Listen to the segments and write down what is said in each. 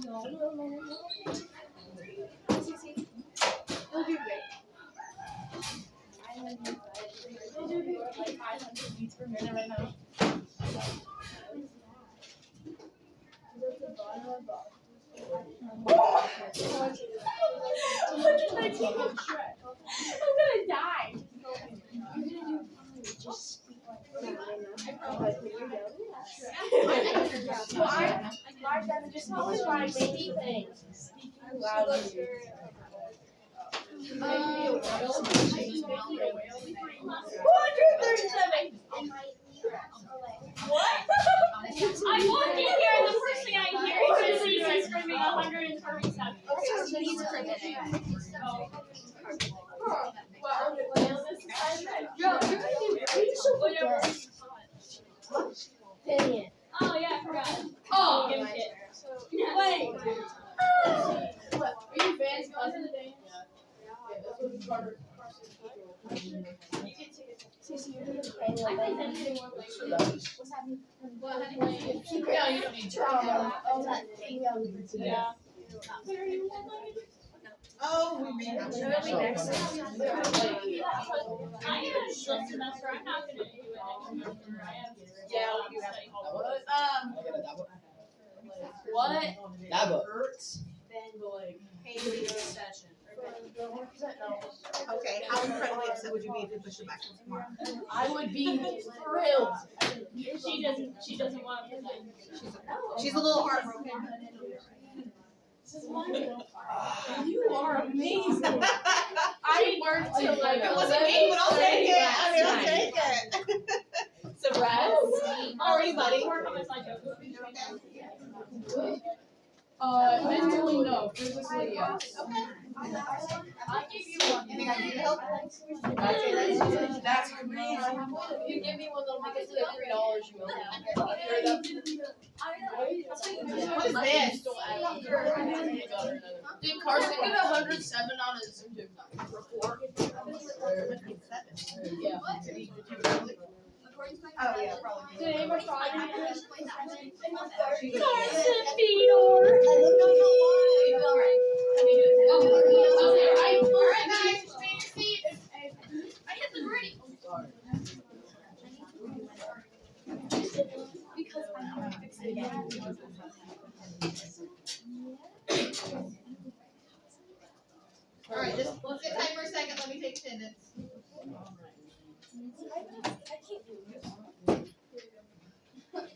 You'll do great. You'll do great. Like 500 beats per minute right now. I'm gonna die. Just try making things. Speaking loudly. 237. What? I walk in here and the first thing I hear is Lisa screaming 137. He's criminal. Oh yeah, I forgot. Oh, give it. Wait. What? Are you fans going to the dance? Cece, you're gonna play like what's happening? No, you don't need to. Oh, that thing. Yeah. Oh, we made it. I am this semester. I'm not gonna do it next semester. I have. Yeah, you have What? That hurts. Okay, how incredibly upset would you be if we pushed it back till tomorrow? I would be thrilled. She doesn't want to present. She's a little heartbroken. You are amazing. I worked till like If it wasn't me, but I'll take it. I'll take it. Surprise. How are you, buddy? Mentally no, physically yes. Okay. I'll give you one. Anything I need to help? That's crazy. If you give me one, that'll make it $3, you will now. What is this? Did Carson get 107 on his report? Yeah. Oh, yeah, probably. Did anyone try it? She's Carson Feedor. Alright, guys, stay in your seats. I hit the gritty. Because I have to fix it again. Alright, just sit tight for a second. Let me take attendance.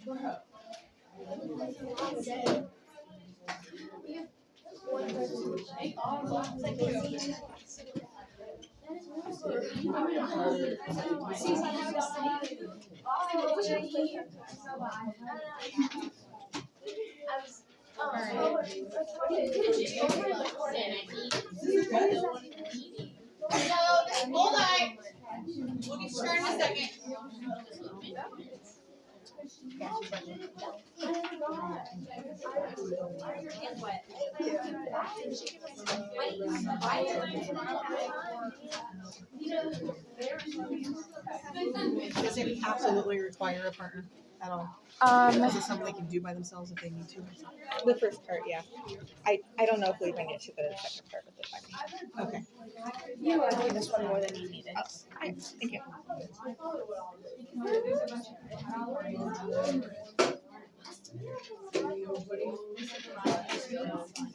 No, hold on. We'll get started in a second. Does it absolutely require a partner at all? Is it something they can do by themselves if they need to? The first part, yeah. I don't know if we even get to the second part with the second. Okay. You like this one more than you needed. Oh, hi. Thank you.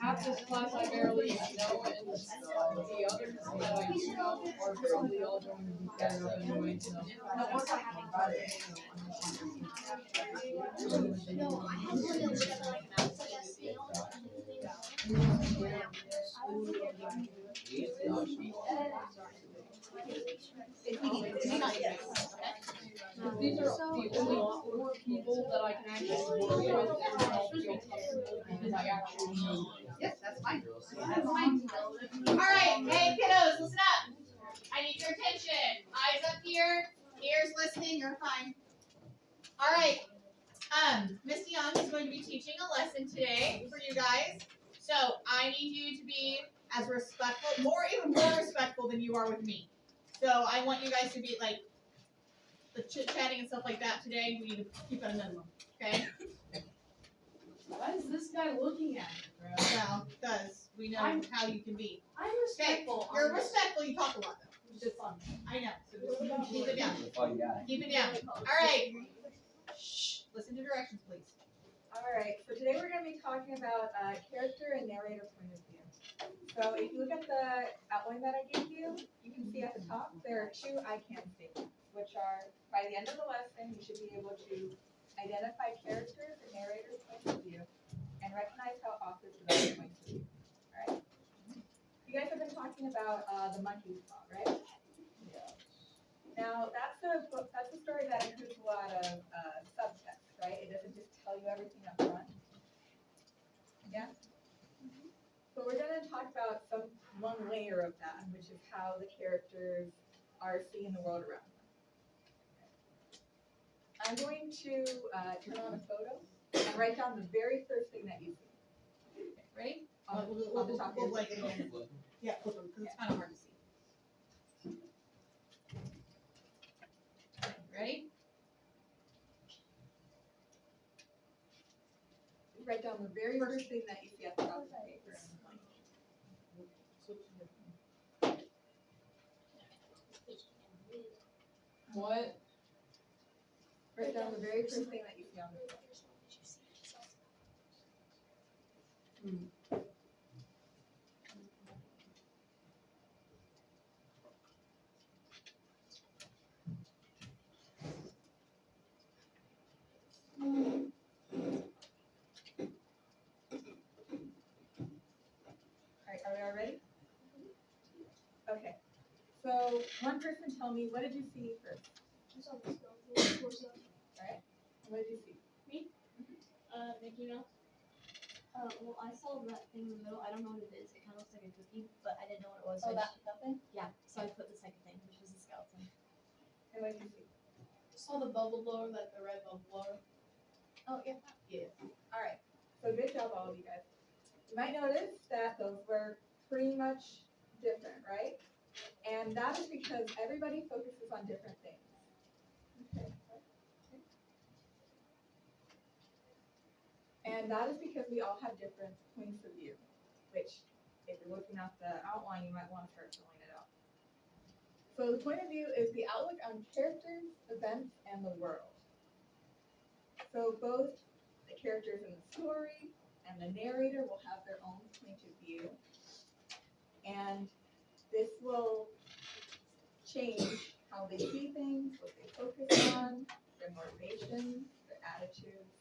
Half this class I barely know, and the others that I know are probably all going to be better up anyway, so. These are the only 4 people that I can actually work with and help feel comfortable because I actually know. Yes, that's fine. That's fine. All right, hey kiddos, listen up. I need your attention. Eyes up here, ears listening. You're fine. All right. Miss Young is going to be teaching a lesson today for you guys. So I need you to be as respectful, or even more respectful than you are with me. So I want you guys to be like the chit-chatting and stuff like that today. We need to keep it a minimum, okay? Why is this guy looking at me, bro? Well, because we know I'm- how you can be. I'm Okay, respectful. you're respectful, you talk a lot though. Which is fun. I know, so just keep it down. You're a fun guy. Keep it down. Alright. Shh, listen to directions, please. All right, so today we're going to be talking about character and narrator point of view. So if you look at the outline that I gave you, you can see at the top there are two I can statements, which are by the end of the lesson, you should be able to identify characters and narrators' points of view and recognize how authors develop points of view. All right? You guys have been talking about the monkey's paw, right? Now that's a book, that's a story that includes a lot of subtext, right? It doesn't just tell you everything up front. Yeah. So we're going to talk about one layer of that, which is how the characters are seeing the world around them. I'm going to turn on a photo and write down the very first thing that you see. Okay, ready? On the top We'll of like your it. Yeah, flip them, because it's kind of hard to see. Ready? Write down the very first thing that you see at the top of the paper. What? Write down the very first thing that you see on the photo. Alright, are we all ready? Okay. So one person tell me, what did you see first? Alright? What did you see? Mickey Mouse. Well, I saw that thing in the middle. I don't know what it is. It kind of looks like a cookie, but I didn't know what it was. Oh, so that thing? yeah. So I put the second thing, which was the skeleton. And what did you see? Saw the bubble blower, like the red bubble blower. Oh, yeah. Yeah. Alright. So good job, all of you guys. You might notice that those were pretty much different, right? And that is because everybody focuses on different things. Okay. And that is because we all have different points of view, which if you're looking at the outline, you might want to start filling it out. So the point of view is the outlook on characters, events, and the world. So both the characters in the story and the narrator will have their own point of view. And this will change how they see things, what they focus on, their motivations, their attitudes.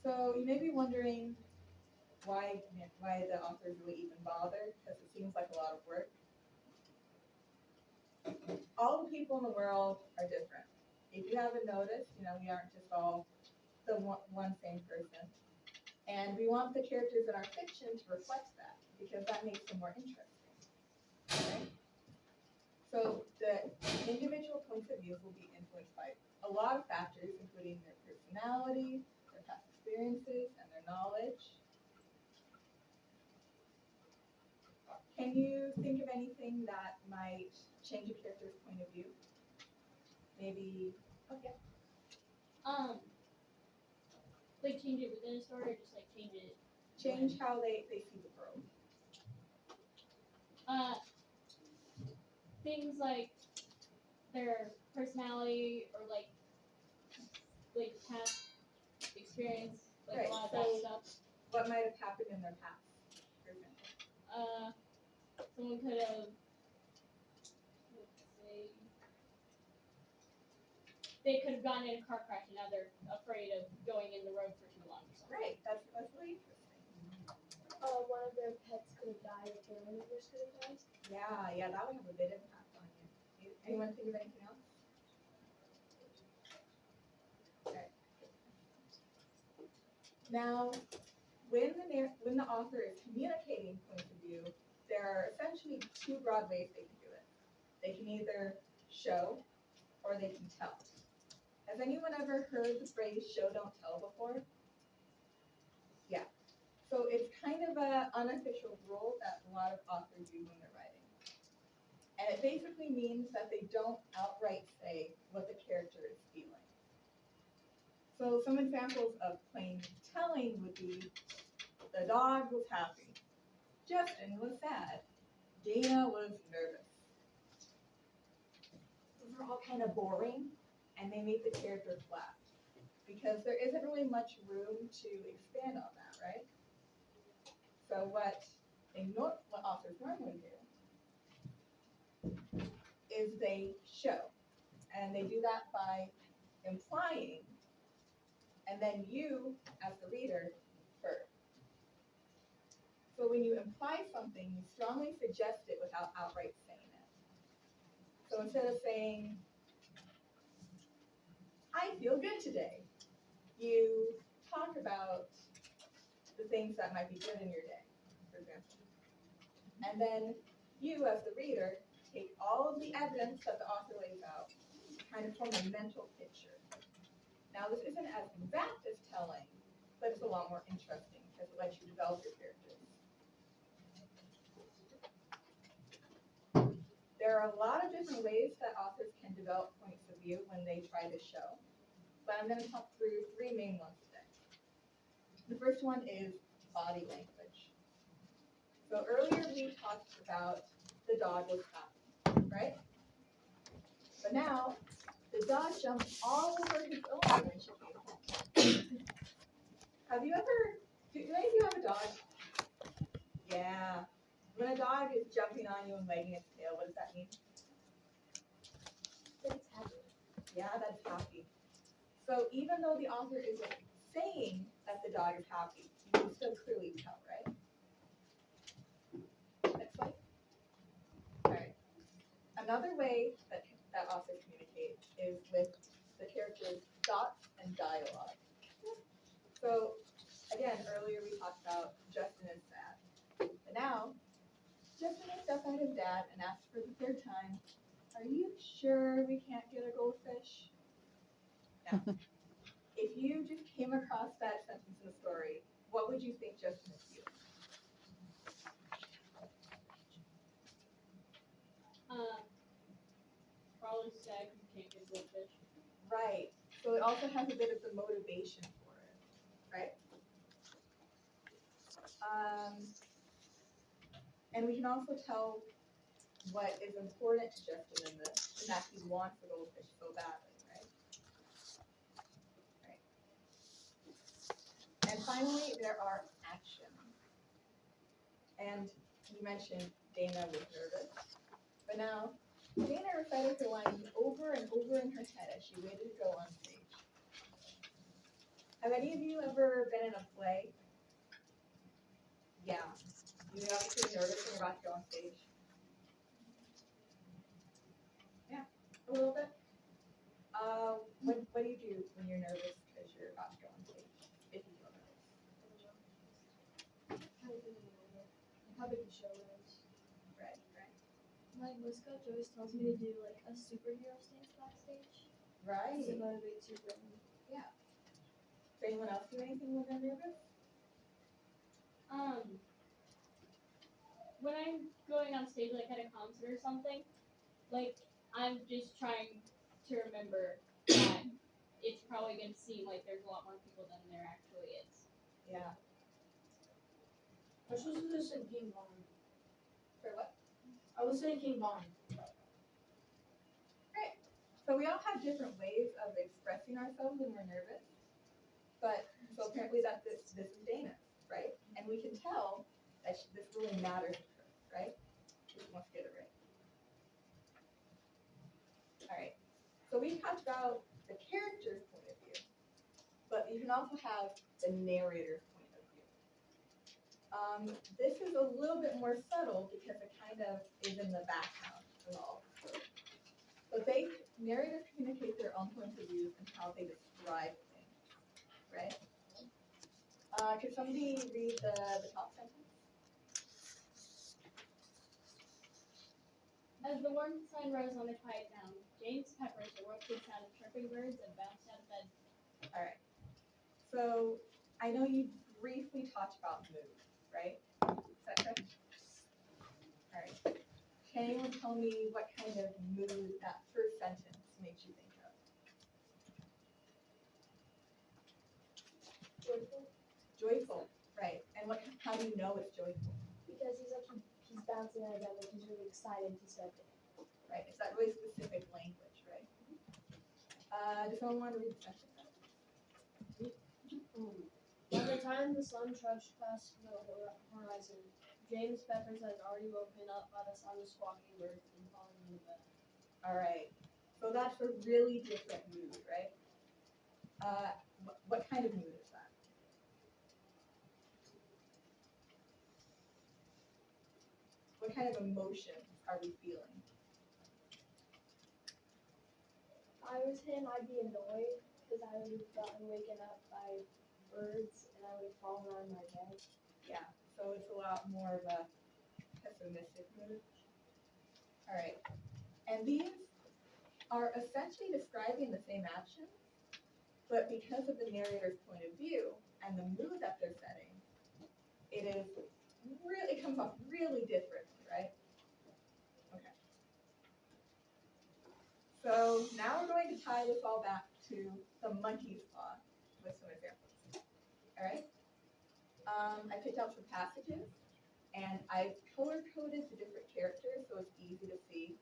So you may be wondering why the authors really even bother, because it seems like a lot of work. All the people in the world are different. If you haven't noticed, we aren't just all the one same person. And we want the characters in our fiction to reflect that, because that makes them more interesting. Right? So the individual points of view will be influenced by a lot of factors, including their personality, their past experiences, and their knowledge. Can you think of anything that might change a character's point of view? Maybe, okay. Like change it within a story, or just like change it. Change how they see the world. Things like their personality or like past experience, like Right, a lot of so- that stuff. What might have happened in their past, for example? Someone could have, let's say, they could have gotten in a car crash and now they're afraid of going in the road for too long or something. Right, that's really interesting. One of their pets could have died, or family members could have died. Yeah, that would have a big impact on you. Anyone think of anything else? Okay. Now, when the author is communicating points of view, there are essentially two broad ways they can do it. They can either show or they can tell. Has anyone ever heard the phrase show don't tell before? Yeah. So it's kind of an unofficial rule that a lot of authors use when they're writing. And it basically means that they don't outright say what the character is feeling. So some examples of plain telling would be, the dog was happy, Justin was sad, Dana was nervous. Those are all kind of boring, and they make the character flat, because there isn't really much room to expand on that, right? So what authors normally do is they show, and they do that by implying, and then you, as the reader, infer. So when you imply something, you strongly suggest it without outright saying it. So instead of saying, I feel good today, you talk about the things that might be good in your day, for example. And then you, as the reader, take all of the evidence that the author lays out, kind of form a mental picture. Now, this isn't as exact as telling, but it's a lot more interesting because it lets you develop your characters. There are a lot of different ways that authors can develop points of view when they try to show, but I'm going to talk through three main ones today. The first one is body language. So earlier we talked about the dog was happy, right? But now the dog jumped all over his owner when she came home. Have you ever, do any of you have a dog? Yeah. When a dog is jumping on you and wagging its tail, what does that mean? But it's happy. Yeah, that's happy. So even though the author isn't saying that the dog is happy, you can still clearly tell, right? Next slide. All right. Another way that authors communicate is with the characters' thoughts and dialogue. So again, earlier we talked about Justin is sad. But now, Justin looks up at his dad and asks for the third time, are you sure we can't get a goldfish? Now, if you just came across that sentence in the story, what would you think Justin is feeling? Probably sad because you can't get goldfish. Right. So it also has a bit of the motivation for it, right? And we can also tell what is important to Justin in this, and that he wants the goldfish so badly, right? Right. And finally, there are actions. And you mentioned Dana was nervous, but now Dana recited her lines over and over in her head as she waited to go on stage. Have any of you ever been in a play? Yeah. You know, you're pretty nervous when you're about to go on stage. Yeah, a little bit. What do you do when you're nervous because you're about to go on stage? If you feel nervous. Kind of thinking about it. Like how big the show is. Right. My Boy Scout always tells me to do like a superhero stance backstage. Right. To motivate Superman. Does anyone else do anything when they're nervous? When I'm going on stage, like at a concert or something, like I'm just trying to remember that it's probably gonna seem like there's a lot more people than there actually is. Yeah. I was supposed to listen King Von. For what? I was saying King Von. Great. So we all have different ways of expressing ourselves when we're nervous. But so apparently that this is Dana, right? And we can tell that this really matters to her, right? She wants to get it right. All right. So we talked about the character's point of view, but you can also have the narrator's point of view. This is a little bit more subtle because it kind of is in the background of all. But narrators communicate their own points of view and how they describe things, right? Could somebody read the top sentence? As the warm sun rose on the quiet town, James Peppers awoke to the sound of chirping birds and bounced out of bed. All right. So I know you briefly talked about mood, right? Is that correct? All right. Can anyone tell me what kind of mood that first sentence makes you think of? Joyful. Joyful, right. And how do you know it's joyful? Because he's bouncing out of that, like he's really excited to start it. Right, it's that really specific language, right? Does someone want to read the sentence? By the time the sun trudged past the horizon, James Peppers had already woken up by the sound of squawking birds and falling into bed. All right, so that's a really different mood, right? What kind of mood is that? What kind of emotions are we feeling? If I was him, I'd be annoyed because I would have gotten waken up by birds and I would have fallen on my bed. Yeah, so it's a lot more of a pessimistic mood. All right, and these are essentially describing the same action, but because of the narrator's point of view and the mood that they're setting, it comes off really differently, right? Okay. So now we're going to tie this all back to the monkey's paw with some examples. All right. I picked out some passages, and I've color-coded the different characters so it's easy to see,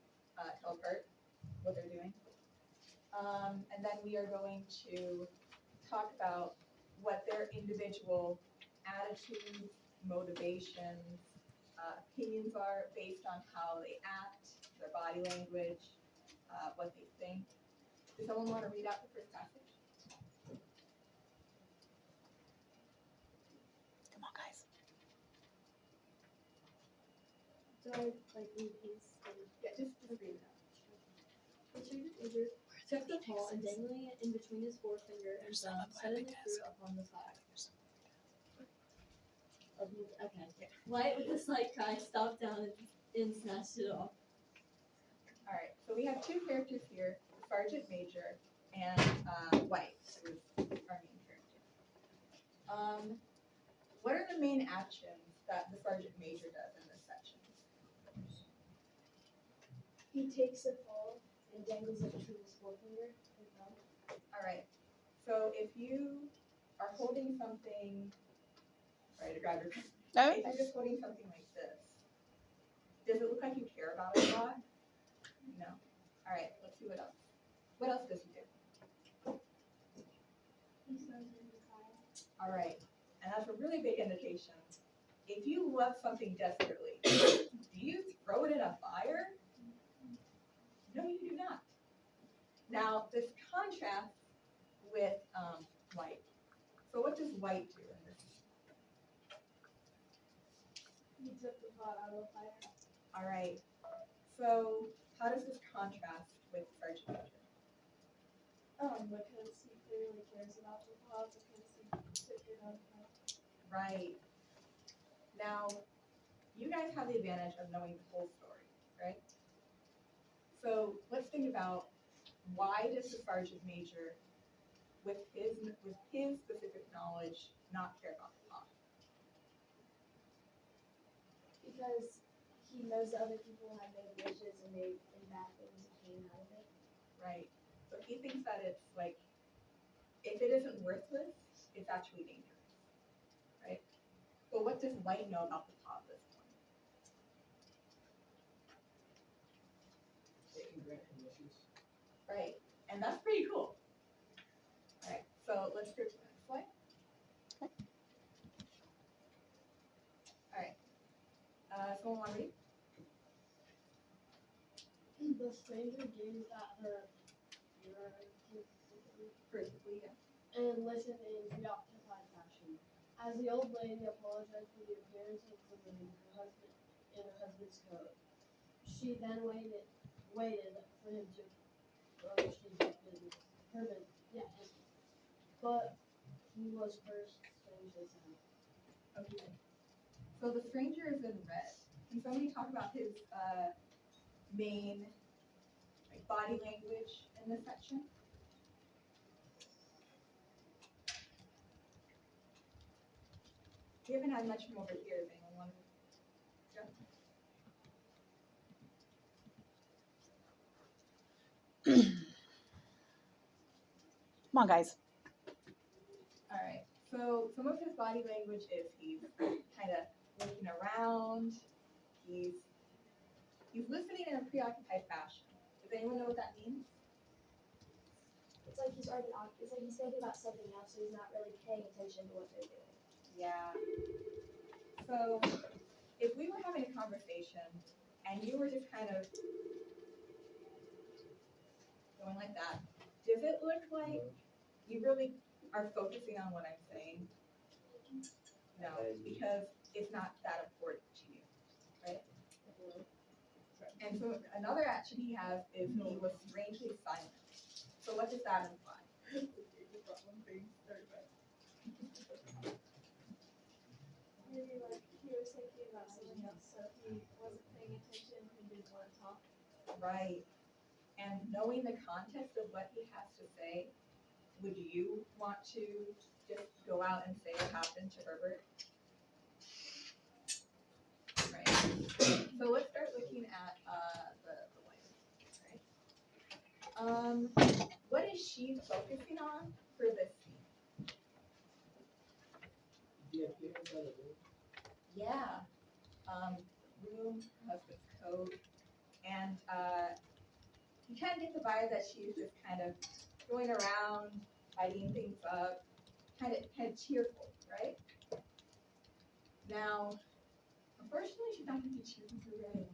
tell apart what they're doing. And then we are going to talk about what their individual attitudes, motivations, opinions are based on how they act, their body language, what they think. Does someone want to read out the first passage? Come on, guys. So I like read his Yeah, just read it out. The teenager took the paw and dangling it in between his forefinger and thumb, suddenly threw it upon the fire. Okay. Light with a slight cry, stopped down and snatched it off. All right, so we have two characters here, Sergeant Major and White, who's our main character. What are the main actions that the Sergeant Major does in this section? He takes the paw and dangles it between his forefinger and thumb. All right, so if you are holding something, right, grab your, if you're just holding something like this, does it look like you care about it a lot? No. All right, let's see what else. What else does he do? He throws it in the fire. All right, and that's a really big indication. If you love something desperately, do you throw it in a fire? No, you do not. Now, this contrasts with White. So what does White do in this? He took the paw out of the fire. All right, so how does this contrast with Sergeant Major? Because he clearly cares about the paw because he took it out of the fire. Right. Now, you guys have the advantage of knowing the whole story, right? So let's think about why does the Sergeant Major, with his specific knowledge, not care about the paw? Because he knows that other people have made wishes and bad things that came out of it. Right. So he thinks that it's like, if it isn't worthless, it's actually dangerous, right? But what does White know about the paw at this point? They can grant him wishes. Right, and that's pretty cool. All right, so let's go to the next slide. Okay. All right, someone want to read? The stranger gazed at her Perfectly, yeah. and listened in preoccupied fashion. As the old lady apologized for the appearance of the woman in her husband's coat, she then waited for him to finish his business. But he was first strangely silent. Okay. So the stranger is in red. Can somebody talk about his main body language in this section? We haven't had much from over here. Does anyone want to jump? Come on, guys. All right. So some of his body language is he's kind of looking around. He's listening in a preoccupied fashion. Does anyone know what that means? It's like he's already it's like he's thinking about something else, so he's not really paying attention to what they're doing. Yeah. So if we were having a conversation and you were just kind of going like that, does it look like you really are focusing on what I'm saying? No, because it's not that important to you, right? And so another action he has is he was strangely silent. So what does that imply? Maybe like he was thinking about something else, so he wasn't paying attention and didn't want to talk. Right. And knowing the context of what he has to say, would you want to just go out and say what happened to Herbert? Right. So let's start looking at the wife. Right. What is she focusing on for this scene? Yeah. Room, husband's coat, and you kind of get the vibe that she's just kind of going around, tidying things up, kind of cheerful, right? Now, unfortunately, she's not going to be cheerful for very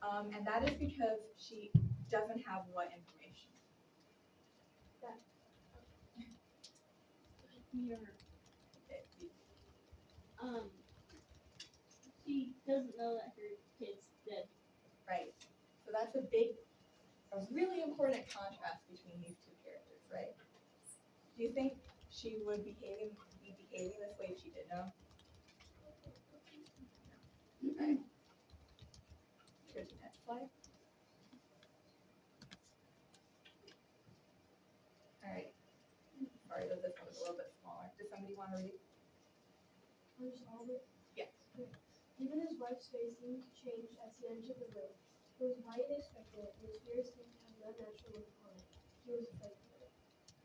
long, and that is because she doesn't have what information? She doesn't know that her kid's dead. Right. So that's a really important contrast between these two characters, right? Do you think she would be behaving this way if she did know? Right. Here's the next slide. All right. Sorry that this one was a little bit smaller. Does somebody want to read? Yes. Even his wife's face seemed to change as he entered the room. It was white and expectant, and his fears seemed to have no natural look upon it. He was afraid of her.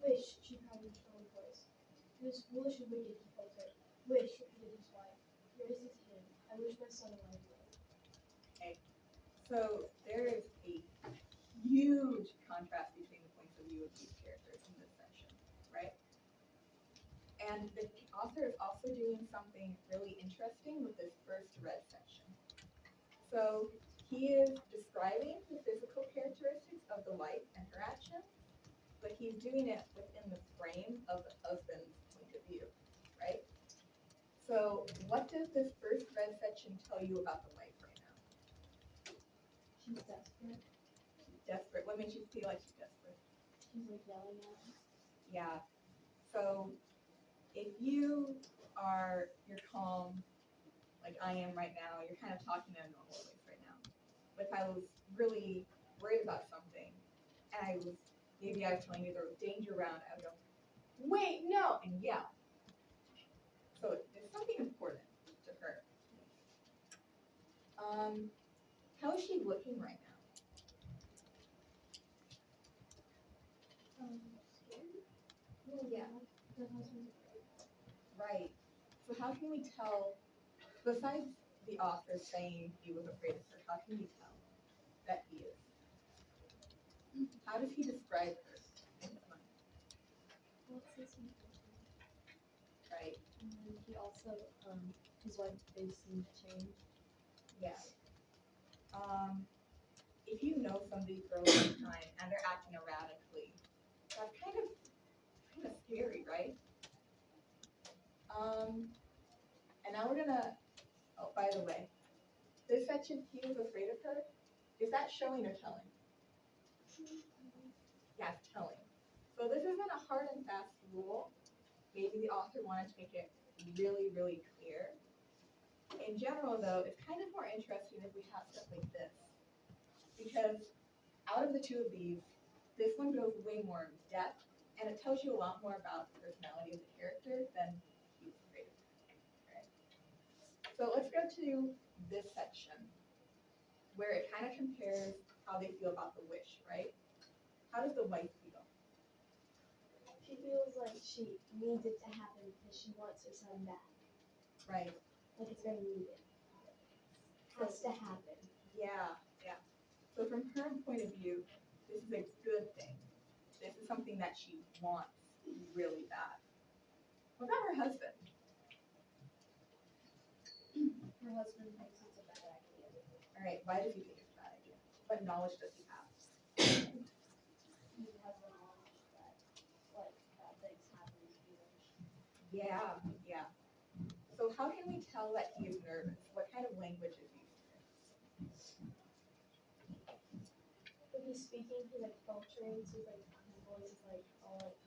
Wish, she cried in a strong voice. It was foolish and wicked, he faltered. Wish, repeated his wife. He raised his hand. I wish my son alive again. Okay. So there is a huge contrast between the points of view of these characters in this section, right? And the author is also doing something really interesting with this first read section. So he is describing the physical characteristics of the wife and her actions, but he's doing it within the frame of the husband's point of view, right? So what does this first read section tell you about the wife right now? She's desperate. She's desperate. What makes you feel like she's desperate? She's like yelling at him. Yeah. So if you're calm, like I am right now, you're kind of talking in a normal voice right now. But if I was really worried about something, and maybe I was telling you there was danger around, I would go, wait, no, and yell. So it's something important to her. How is she looking right now? Scared? Yeah. The husband's afraid. Right. So how can we tell, besides the author saying he was afraid of her, how can we tell that he is? How does he describe her in his mind? What's his name? Right. And then he also, his wife's face seemed to change. Yeah. If you know somebody for a long time and they're acting erratically, that's kind of scary, right? And now we're gonna. Oh, by the way, this section, he was afraid of her. Is that showing or telling? Yeah, it's telling. So this isn't a hard and fast rule. Maybe the author wanted to make it really, really clear. In general, though, it's kind of more interesting if we have stuff like this. Because out of the two of these, this one goes way more in depth, and it tells you a lot more about the personality of the character than he was afraid of. Right? So let's go to this section, where it kind of compares how they feel about the wish, right? How does the wife feel? She feels like she needs it to happen because she wants her son back. Right. Like it's very needed. Has to happen. Yeah. So from her point of view, this is a good thing. This is something that she wants really bad. What about her husband? Her husband thinks it's a bad idea. All right, why does he think it's a bad idea? What knowledge does he have? He has the knowledge that like bad things happen to people. Yeah. So how can we tell that he is nervous? What kind of language is used here? When he's speaking, he's like faltering, so his voice is like all like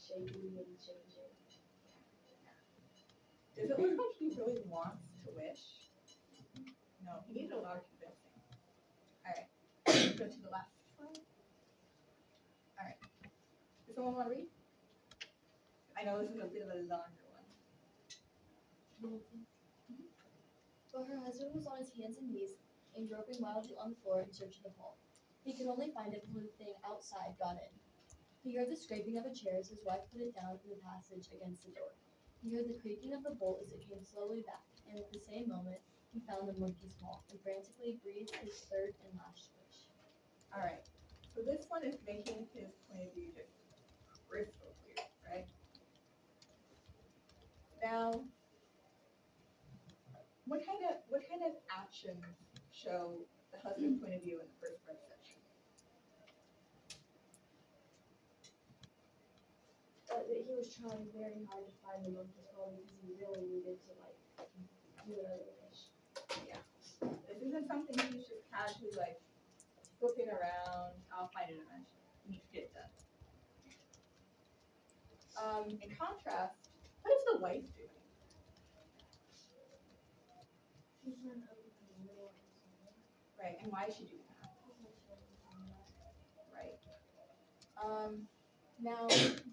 shaky and changing. Does it look like he really wants to wish? No, he needs a lot of convincing. All right, go to the last slide. All right, does someone want to read? I know this is a bit of a longer one. But her husband was on his hands and knees and groping wildly on the floor in search of the hall. He could only find it when the thing outside got in. He heard the scraping of a chair as his wife put it down in the passage against the door. He heard the creaking of the bolt as it came slowly back, and at the same moment he found the monkey's paw and frantically breathed his third and last wish. All right, so this one is making his point of view just crystal clear, right? Now, what kind of actions show the husband point of view in the first part section? That he was trying very hard to find the monkey's paw because he really needed to like do another wish. This isn't something he's just casually like flipping around. I'll find it eventually. He needs to get it done. In contrast, what is the wife doing? She's trying to open the window on his door. Right, and why is she doing that? Right. Now,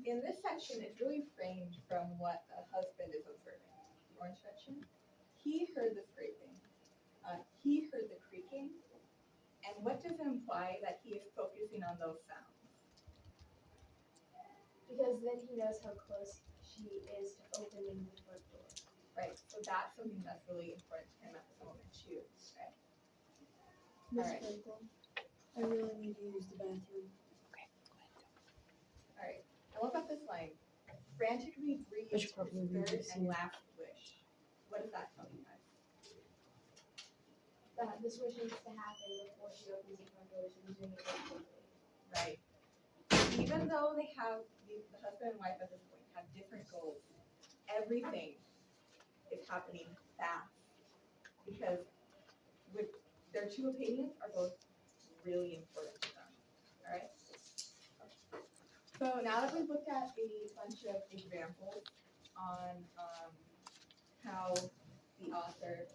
in this section, it's really framed from what the husband is observing. The orange section. He heard the scraping. He heard the creaking. And what does it imply that he is focusing on those sounds? Because then he knows how close she is to opening the front door. Right, so that's something that's really important to him at this moment too, right? Miss Alright. Franklin, I really need to use the bathroom. All right, and what about this line? Frantically breathed his third and last wish. What does that tell you guys? That this wish needs to happen before she opens the front door, so he's doing it very quickly. Right. Even though they have, the husband and wife at this point have different goals, everything is happening fast because with their two opinions are both really important to them. All right. So now that we've looked at a bunch of examples on how the author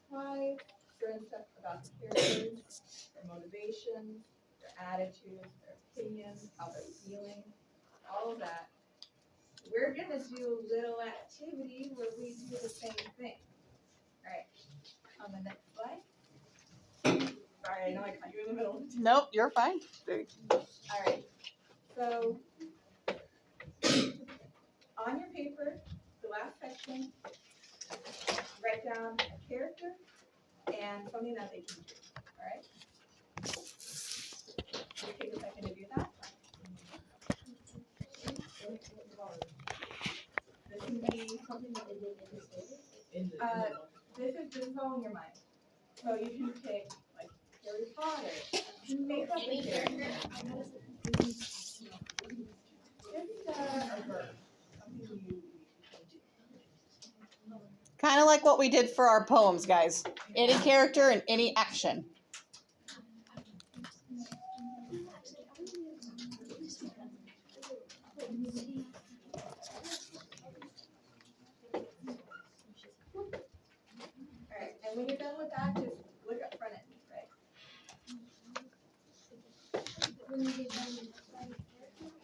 implies certain stuff about the characters, their motivations, their attitudes, their opinions, how they're feeling, all of that, we're gonna do a little activity where we do the same thing. All right, on the next slide. Sorry, I know I caught you in the middle. Nope, you're fine. All right, so on your paper, the last section, write down a character and something that they can do. All right. Just take a second to do that. This can be Something that they did in the story. this is all in your mind. So you can pick like Harry Potter. Make up a character. Just a verb. Something you can do. Kind of like what we did for our poems, guys. Any character and any action. Alright, and when you're done with that, just look up front at me, right?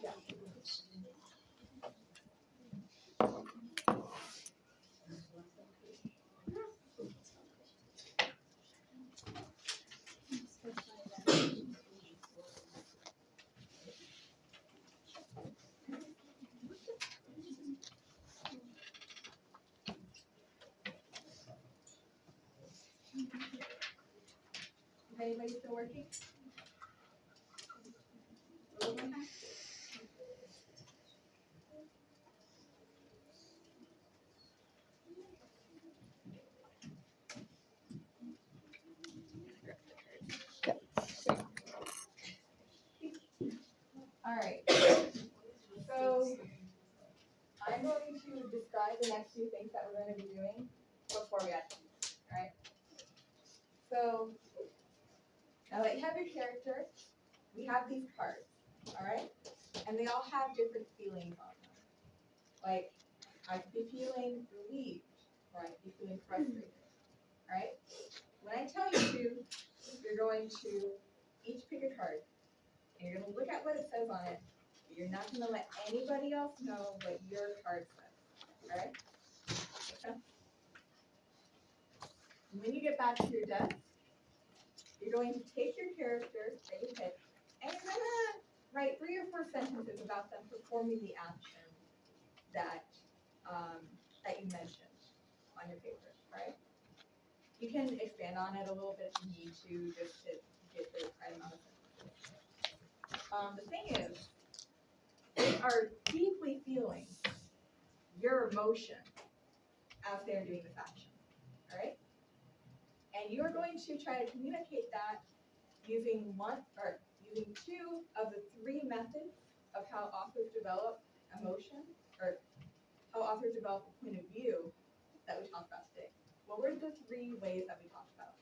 Yeah. everybody still working? All right. So I'm going to describe the next few things that we're going to be doing before we actually do it, all right? So now that you have your character, we have these cards, all right? And they all have different feelings on them. Like, I could be feeling relieved, or I could be feeling frustrated, all right? When I tell you to, you're going to each pick a card, and you're going to look at what it says on it, but you're not going to let anybody else know what your card says, all right? Okay? And when you get back to your desk, you're going to take your character that you picked, and you're going to write 3 or 4 sentences about them performing the action that that you mentioned on your paper, right? You can expand on it a little bit if you need to, just to get the right amount of sentences. The thing is, they are deeply feeling your emotion as they're doing this action, all right? And you are going to try to communicate that using 2 of the 3 methods of how authors develop emotion, or how authors develop a point of view that we talked about today. What were the 3 ways that we talked about?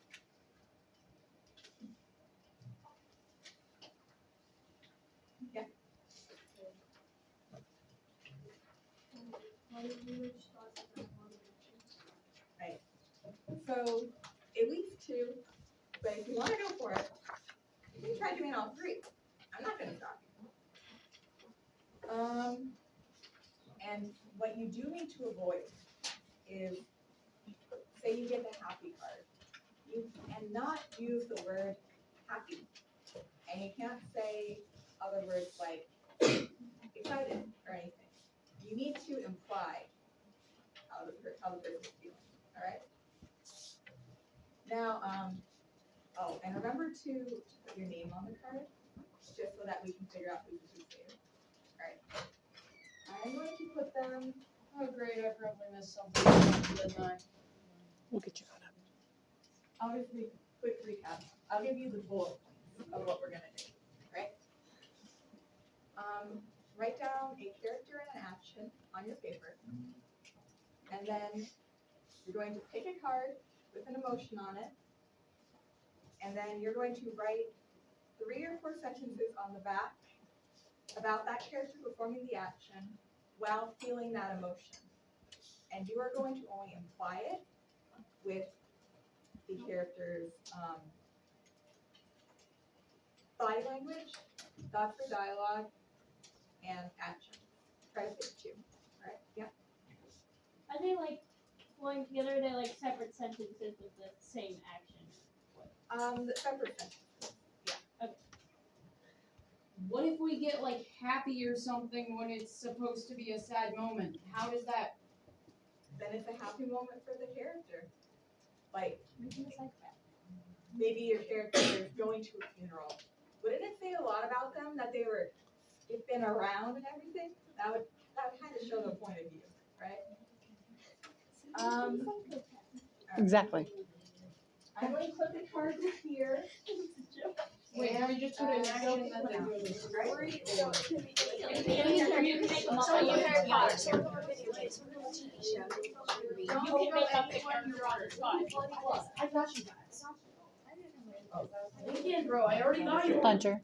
Yeah. Right. So at least 2, but if you want to go for it, you can try doing all 3. I'm not going to stop you. And what you do need to avoid is, say you get the happy card, you cannot use the word happy, and you can't say other words like excited or anything. You need to imply how the person is feeling. All right. Now, and remember to put your name on the card, just so that we can figure out who's who's there. All right. I'm going to put them. Oh great, I probably missed something, didn't I? We'll get you caught up. I'll just do a quick recap. I'll give you the bullet points of what we're gonna do. Right. Write down a character and an action on your paper, and then you're going to pick a card with an emotion on it, and then you're going to write 3 or 4 sentences on the back about that character performing the action while feeling that emotion. And you are going to only imply it with the character's body language, thoughts for dialogue, and action. Try to pick 2. All right? Yeah. Are they like flowing together? Or are they like separate sentences with the same action? The separate sentences. What if we get like happy or something when it's supposed to be a sad moment? How does that? Then it's a happy moment for the character. Like, maybe your character is going to a funeral. Wouldn't it say a lot about them that they've been around and everything? That would kind of show the point of view, right? Exactly. I'm going to put the cards here. Wait, can we just put an action that they're doing? Right? You can make them up on your Harry Potter. You can make up the character on the spot. I got you guys. You can, bro, I already got you. Puncher.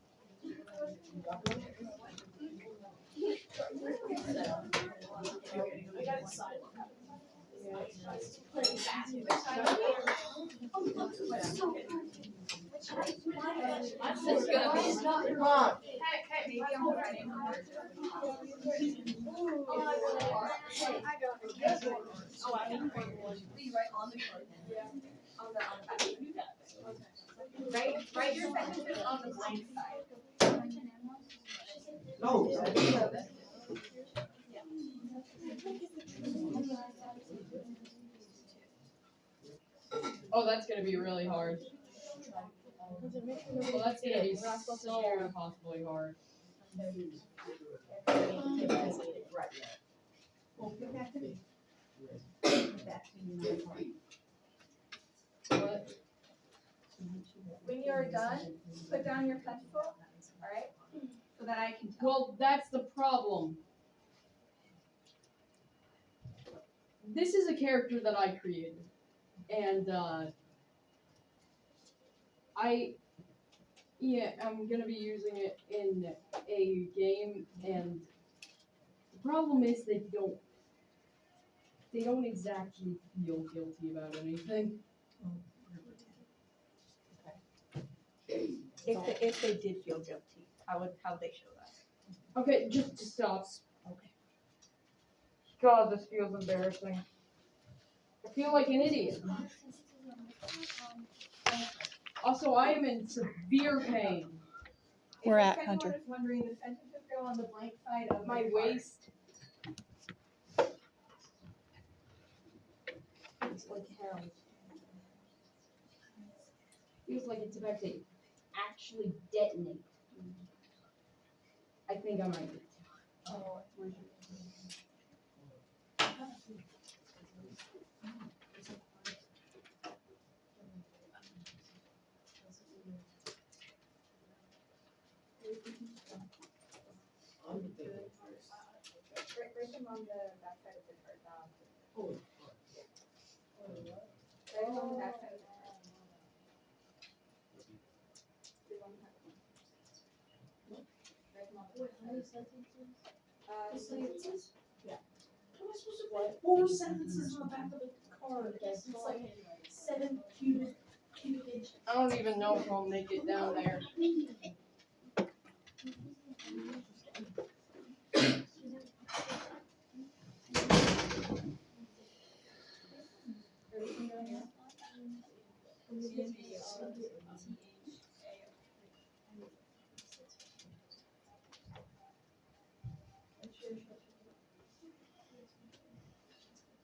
I got excited. That's good. Maybe I'm writing on there. Write your sentences on the blank side. No. Oh, that's gonna be really hard. Well, that's gonna be so impossibly hard. Well, get back to me. Get back to me, not part. But When you're done, put down your pencil, alright? So that I can tell. well, that's the problem. This is a character that I created, and I'm gonna be using it in a game, and the problem is they don't exactly feel guilty about anything. If they did feel guilty, how would they show that? Okay, just stop. Okay. God, this feels embarrassing. I feel like an idiot. Also, I am in severe pain. We're If at anyone Hunter. is wondering, the sentences go on the blank side of My the card. waist. It's like hell. Feels like it's about to actually detonate. I think I might be. Oh, Write them on the back side of the card. Oh. Write them on the back side of the card. Write them on the How many sentences? sentences? How am I supposed to put 4 sentences on the back of the card? It's like 7 cubic inches. I don't even know if I'll make it down there. Everything down here?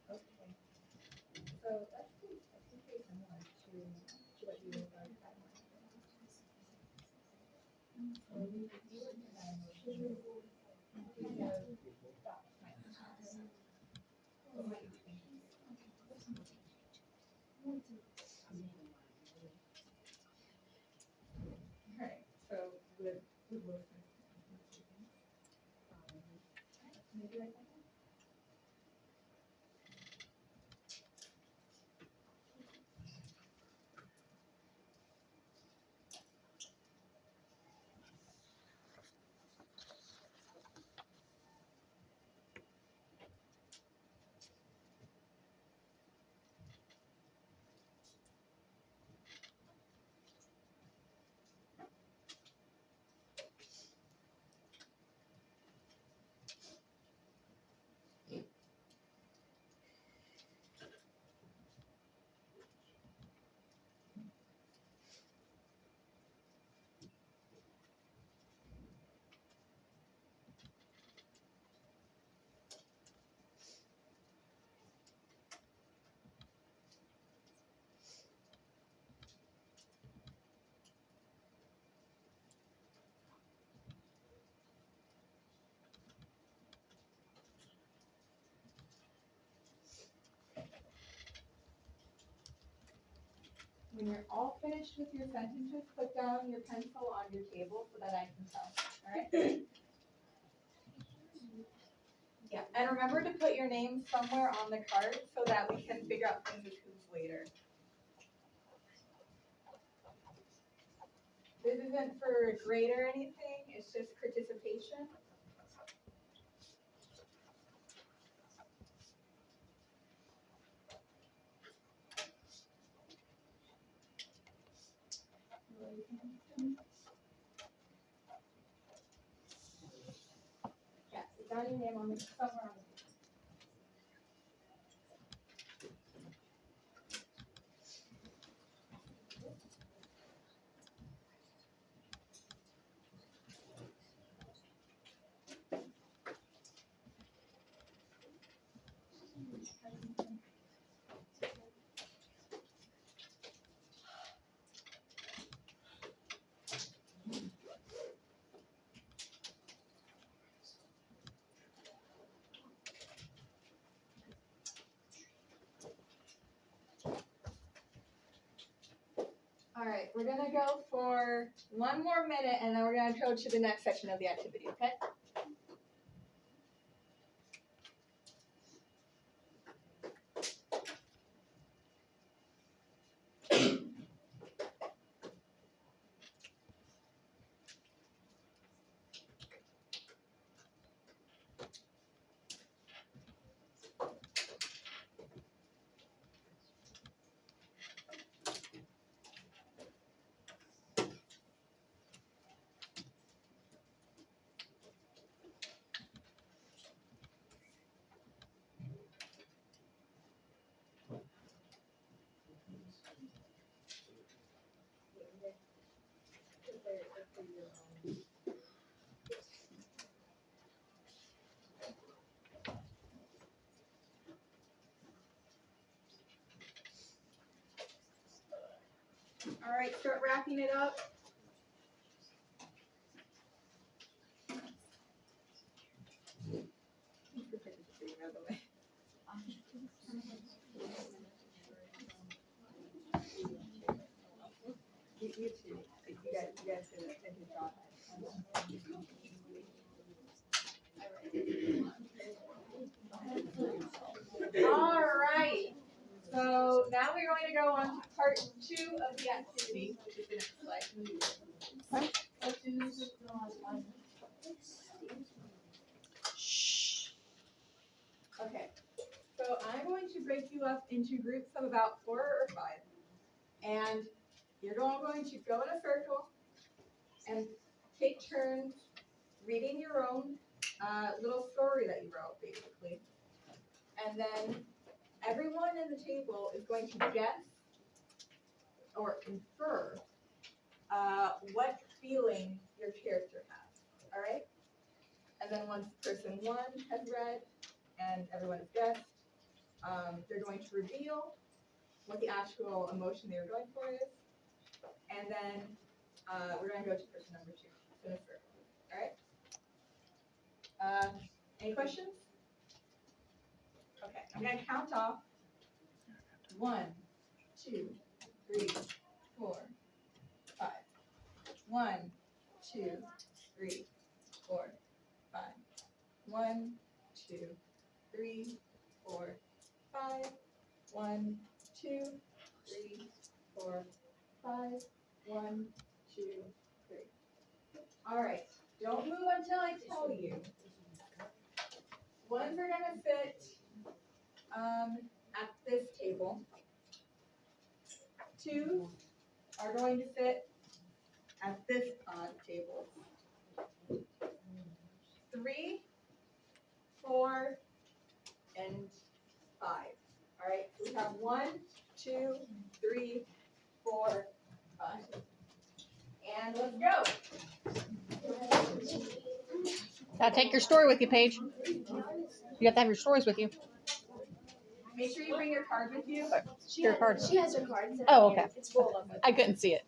Okay. So that's pretty similar to what you were going to. Alright, so with Wilson. Maybe like that. When you're all finished with your sentences, put down your pencil on your table so that I can tell, alright? Yeah, and remember to put your name somewhere on the card so that we can figure out things with who's later. This isn't for a grade or anything, it's just participation. Yeah, put down your name on the, somewhere on the we're gonna go for one more minute and then we're gonna go to the next section of the activity, okay? All right, start wrapping it up. You two, you guys did a good job. All right. So now we're going to go on to part 2 of the activity, which is the next slide. Okay. So I'm going to break you up into groups of about 4 or 5, and you're all going to go in a circle and take turns reading your own little story that you wrote, basically. And then everyone in the table is going to guess or infer what feeling your character has. All right? And then once person 1 has read and everyone has guessed, they're going to reveal what the actual emotion they were going for is. And then we're going to go to person number 2. In a circle. All right? Any questions? Okay, I'm going to count off. 1, 2, 3, 4, 5. 1, 2, 3, 4, 5. 1, 2, 3, 4, 5. 1, 2, 3, 4, 5. 1, 2, 3. All right. Don't move until I tell you. Ones are going to fit at this table. 2 are going to fit at this table. 3, 4, and 5. All right, so we have 1, 2, 3, 4, 5. And let's go. Gotta take your story with you, Paige. You have to have your stories with you. Make sure you bring your card with you. Your card. She has her cards. Oh, okay. It's rolled up. I couldn't see it.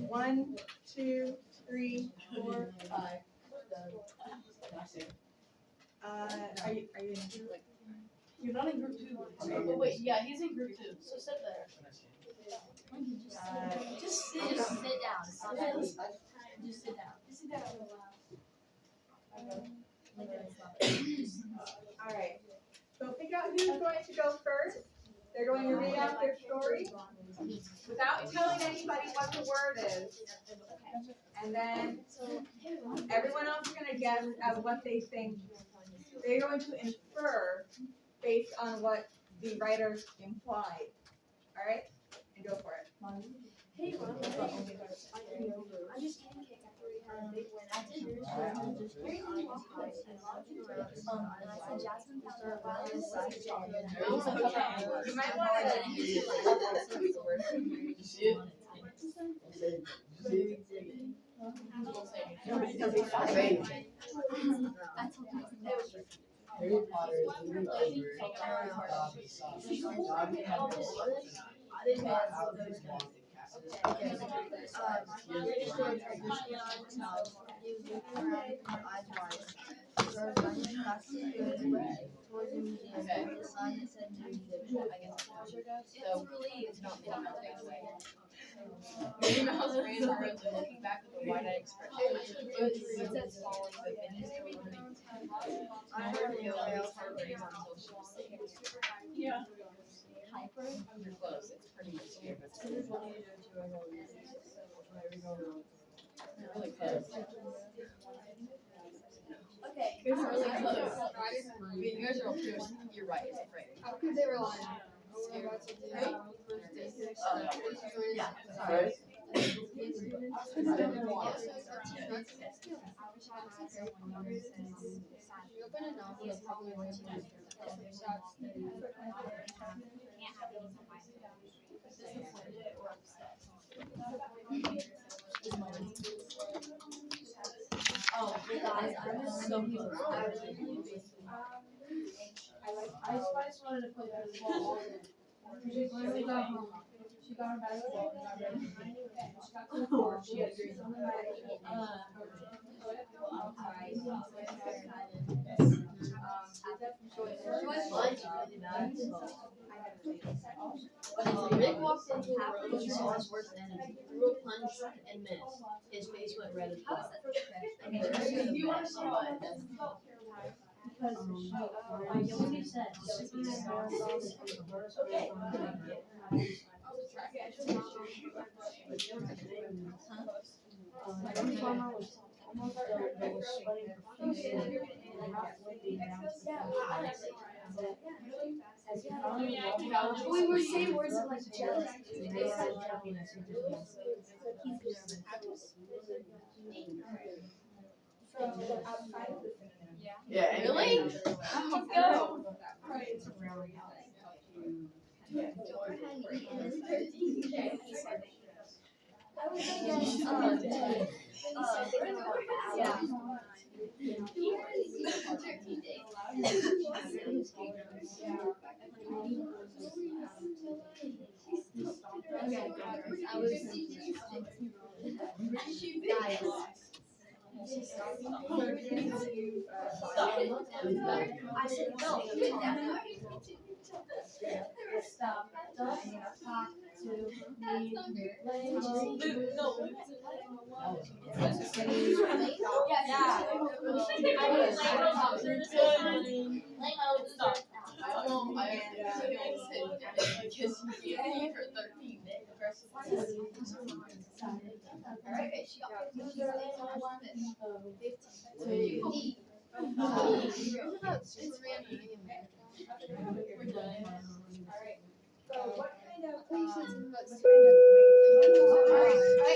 One, 2, 3, 4, 5. Are you in like? You're not in group 2. Oh wait, yeah, he's in group 2. So sit there. Just sit down. Just sit down. Just sit down. All right. So figure out who's going to go first. They're going to read out their story without telling anybody what the word is. And then everyone else is going to guess at what they think. They're going to infer based on what the writer implied. All right? And go for it. Hey, Mom, I just pancake after we had a big win. I did yours. And I said Jasmine found her violence. You might want Harry Potter is literally over Okay. He was looking around with eyes wide. So I was running fast as I could towards the museum with the sign that said new exhibit. I guess it's kosher dough. So it's not made out that way. Minnie Mouse ran hurriedly, looking back with a wide-eyed expression. Footsteps following, but Minnie still remained. I heard the rails heartbreak until she was safe. Yeah. You're close. It's pretty much here, but it's really close. Okay. It's really close. I mean, you guys are all close. You're right. It's right. Because they were lying. Yeah. Right? You open a novel, it's probably way too much. Oh, guys, I'm so close. I Spice wanted to play baseball all day. She finally got home. She got her basketball and got ready. She got to the court. She had green on. Rick walked into a room he saw his worst enemy. Threw a punch and missed. His face went red as black. You want to see what? Because I know what he said. We were saying words like jealous. Yeah. Really? Let's go. Yeah. I said no. Stop. Don't talk to me.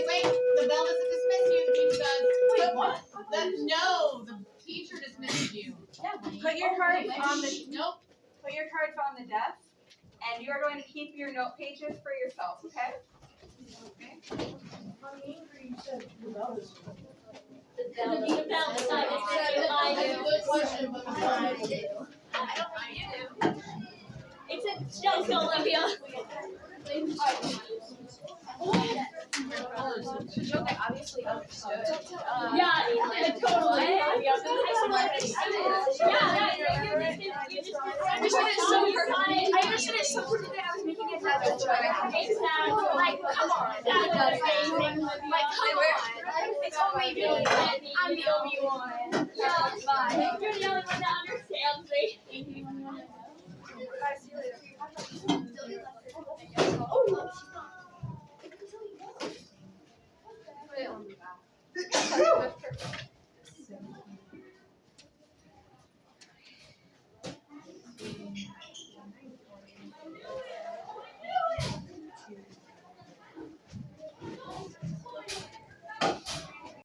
Wait, the bell doesn't dismiss you, the teacher does. Wait, what? No, the teacher dismissed you. Put your cards on the Nope. put your cards on the desk, and you are going to keep your note pages for yourself, okay? The bell decided That's a good question, but I don't know. It's a joke, Olivia. It's a joke I obviously understood. Yeah, totally. You understood it so perfectly. I understood it so perfectly. I was making it happen. Exactly. Like, come on. That's amazing. Like, come on. It's only me. I'm the only one. Yeah, fine. You're the only one that understands.